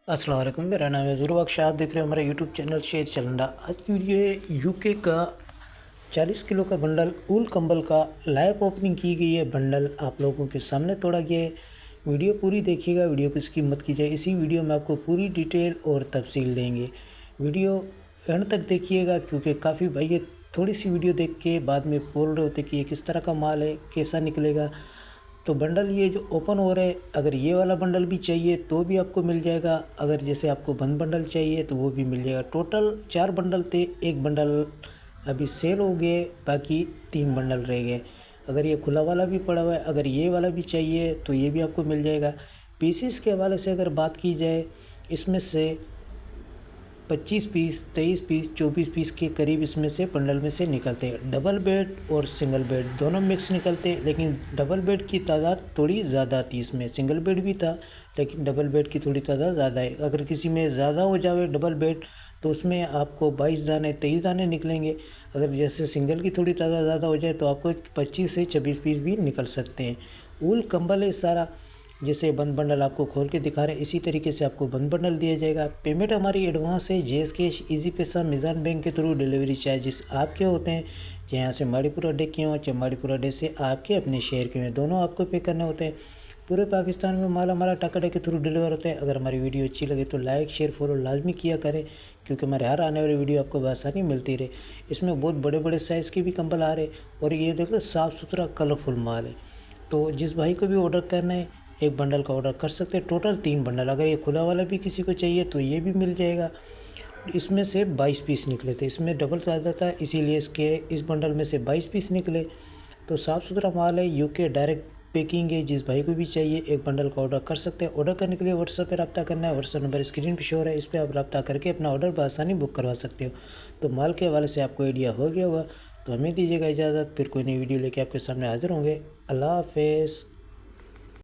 अस्सलाम वालेकुम, मेरा नाम है ज़ुरू बख्श। आप देख रहे हो हमारा यूट्यूब चैनल शेर चलंडा। आज की वीडियो है यूके का 40 किलो का बंडल ऊल कंबल का लाइव ओपनिंग की गई है। बंडल आप लोगों के सामने तोड़ा गया है। वीडियो पूरी देखिएगा, वीडियो की स्किप मत कीजिए। इसी वीडियो में आपको पूरी डिटेल और तफसील देंगे। वीडियो एंड तक देखिएगा क्योंकि काफ़ी भाई ये थोड़ी सी वीडियो देख के बाद में बोल रहे होते कि ये किस तरह का माल है, कैसा निकलेगा। तो बंडल ये जो ओपन हो रहा है, अगर ये वाला बंडल भी चाहिए तो भी आपको मिल जाएगा। अगर जैसे आपको बंद बंडल चाहिए तो वो भी मिल जाएगा। टोटल 4 बंडल थे, एक बंडल अभी सेल हो गए, बाकी 3 बंडल रह गए। अगर ये खुला वाला भी पड़ा हुआ है, अगर ये वाला भी चाहिए तो ये भी आपको मिल जाएगा। पीसीस के हवाले से अगर बात की जाए, इसमें से 25 पीस, 23 पीस, 24 पीस के करीब इसमें से बंडल में से निकलते हैं। डबल बेड और सिंगल बेड दोनों मिक्स निकलते हैं, लेकिन डबल बेड की तादाद थोड़ी ज़्यादा थी। इसमें सिंगल बेड भी था लेकिन डबल बेड की थोड़ी तादाद ज़्यादा है। अगर किसी में ज़्यादा हो जाए डबल बेड तो उसमें आपको 22 दाने, 23 दाने निकलेंगे। अगर जैसे सिंगल की थोड़ी तादाद ज़्यादा हो जाए तो आपको 25 से 26 पीस भी निकल सकते हैं। ऊल कंबल है सारा। जैसे बंद बंडल आपको खोल के दिखा रहे हैं, इसी तरीके से आपको बंद बंडल दिया जाएगा। पेमेंट हमारी एडवांस है। जेएस कैश, इजी पैसा, मिज़ान बैंक के थ्रू डिलीवरी चार्जेस आपके होते हैं। जहाँ से माड़ीपुर अड्डे के हों, चाहे माड़ीपुर अड्डे से आपके अपने शहर के हों, दोनों आपको पे करने होते हैं। पूरे पाकिस्तान में माल हमारा टाकाडे के थ्रू डिलीवर होता है। अगर हमारी वीडियो अच्छी लगे तो लाइक, शेयर, फॉलो लाजमी किया करें क्योंकि हमारे हर आने वाली वीडियो आपको बआसानी मिलती रहे। इसमें बहुत बड़े बड़े साइज़ के भी कंबल आ रहे और ये देख लो साफ़ सुथरा कलरफुल माल है। तो जिस भाई को भी ऑर्डर करना है एक बंडल का ऑर्डर कर सकते हैं। टोटल 3 बंडल, अगर ये खुला वाला भी किसी को चाहिए तो ये भी मिल जाएगा। इसमें से 22 पीस निकले थे, इसमें डबल ज़्यादा था इसीलिए इस बंडल में से 22 पीस निकले। तो साफ़ सुथरा माल है, यूके डायरेक्ट पैकिंग है। जिस भाई को भी चाहिए एक बंडल का ऑर्डर कर सकते हैं। ऑर्डर करने के लिए व्हाट्सएप पर रब्ता करना है। व्हाट्सएप नंबर स्क्रीन पर शो है, इस पर आप रब्ता करके अपना ऑर्डर बआसानी बुक करवा सकते हो। तो माल के हवाले से आपको आइडिया हो गया होगा। तो हमें दीजिएगा इजाज़त, फिर कोई नई वीडियो लेके आपके सामने हाजिर होंगे। अल्लाह हाफ़िज़।